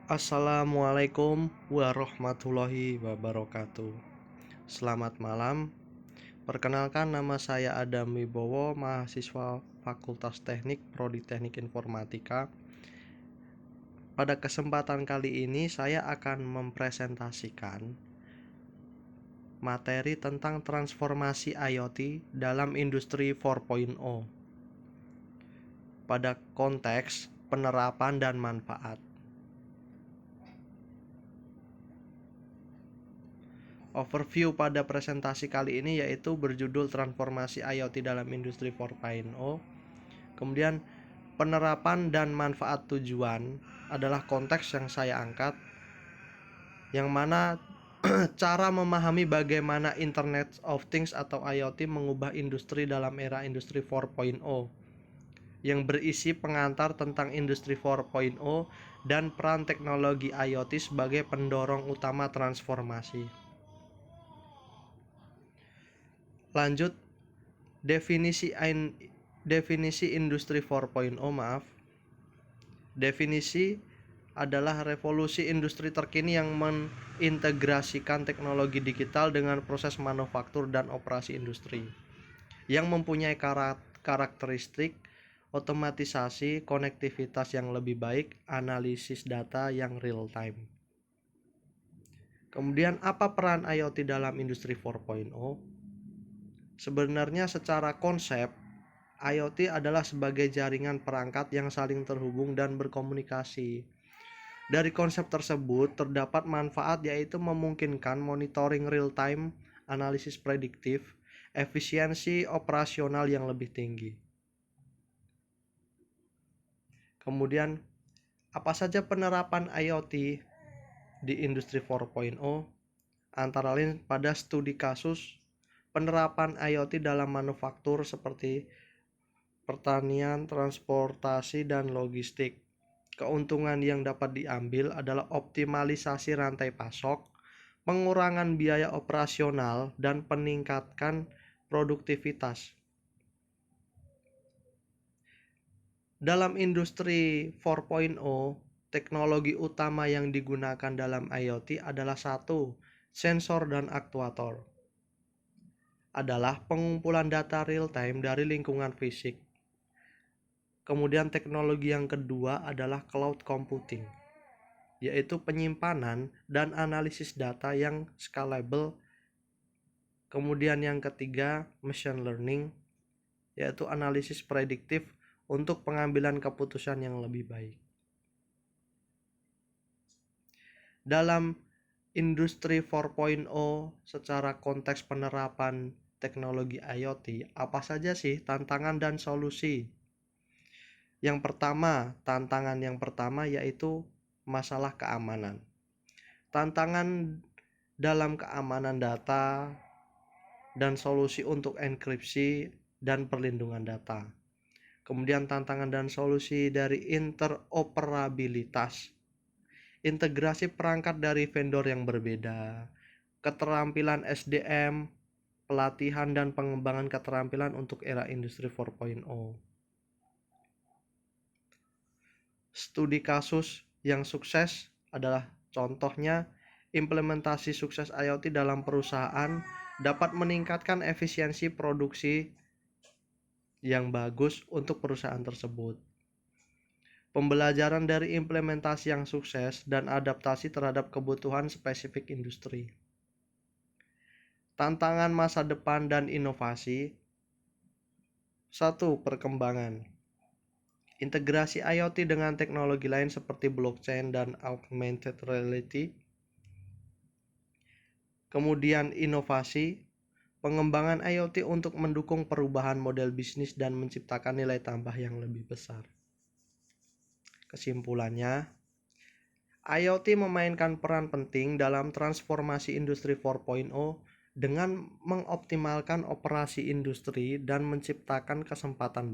Assalamualaikum warahmatullahi wabarakatuh. Selamat malam. Perkenalkan, nama saya Adam Wibowo, mahasiswa Fakultas Teknik Prodi Teknik Informatika. Pada kesempatan kali ini saya akan mempresentasikan materi tentang transformasi IoT dalam industri 4.0 pada konteks penerapan dan manfaat. Overview pada presentasi kali ini yaitu berjudul Transformasi IoT dalam Industri 4.0. Kemudian penerapan dan manfaat tujuan adalah konteks yang saya angkat, yang mana cara memahami bagaimana Internet of Things atau IoT mengubah industri dalam era Industri 4.0, yang berisi pengantar tentang Industri 4.0 dan peran teknologi IoT sebagai pendorong utama transformasi. Lanjut, definisi industri 4.0. Definisi adalah revolusi industri terkini yang mengintegrasikan teknologi digital dengan proses manufaktur dan operasi industri, yang mempunyai karakteristik otomatisasi, konektivitas yang lebih baik, analisis data yang real time. Kemudian, apa peran IoT dalam industri 4.0? Sebenarnya secara konsep, IoT adalah sebagai jaringan perangkat yang saling terhubung dan berkomunikasi. Dari konsep tersebut terdapat manfaat, yaitu memungkinkan monitoring real-time, analisis prediktif, efisiensi operasional yang lebih tinggi. Kemudian, apa saja penerapan IoT di industri 4.0? Antara lain pada studi kasus penerapan IoT dalam manufaktur seperti pertanian, transportasi, dan logistik. Keuntungan yang dapat diambil adalah optimalisasi rantai pasok, pengurangan biaya operasional, dan peningkatkan produktivitas. Dalam industri 4.0, teknologi utama yang digunakan dalam IoT adalah satu, sensor dan aktuator. Adalah pengumpulan data real time dari lingkungan fisik. Kemudian teknologi yang kedua adalah cloud computing, yaitu penyimpanan dan analisis data yang scalable. Kemudian yang ketiga, machine learning, yaitu analisis prediktif untuk pengambilan keputusan yang lebih baik. Dalam industri 4.0 secara konteks penerapan teknologi IoT, apa saja sih tantangan dan solusi? Yang pertama, tantangan yang pertama yaitu masalah keamanan. Tantangan dalam keamanan data dan solusi untuk enkripsi dan perlindungan data. Kemudian tantangan dan solusi dari interoperabilitas. Integrasi perangkat dari vendor yang berbeda. Keterampilan SDM, pelatihan dan pengembangan keterampilan untuk era industri 4.0. Studi kasus yang sukses adalah contohnya implementasi sukses IoT dalam perusahaan dapat meningkatkan efisiensi produksi yang bagus untuk perusahaan tersebut. Pembelajaran dari implementasi yang sukses dan adaptasi terhadap kebutuhan spesifik industri. Tantangan masa depan dan inovasi. 1. Perkembangan. Integrasi IoT dengan teknologi lain seperti blockchain dan augmented reality. Kemudian inovasi, pengembangan IoT untuk mendukung perubahan model bisnis dan menciptakan nilai tambah yang lebih besar. Kesimpulannya, IoT memainkan peran penting dalam transformasi industri 4.0 dengan mengoptimalkan operasi industri dan menciptakan kesempatan baru.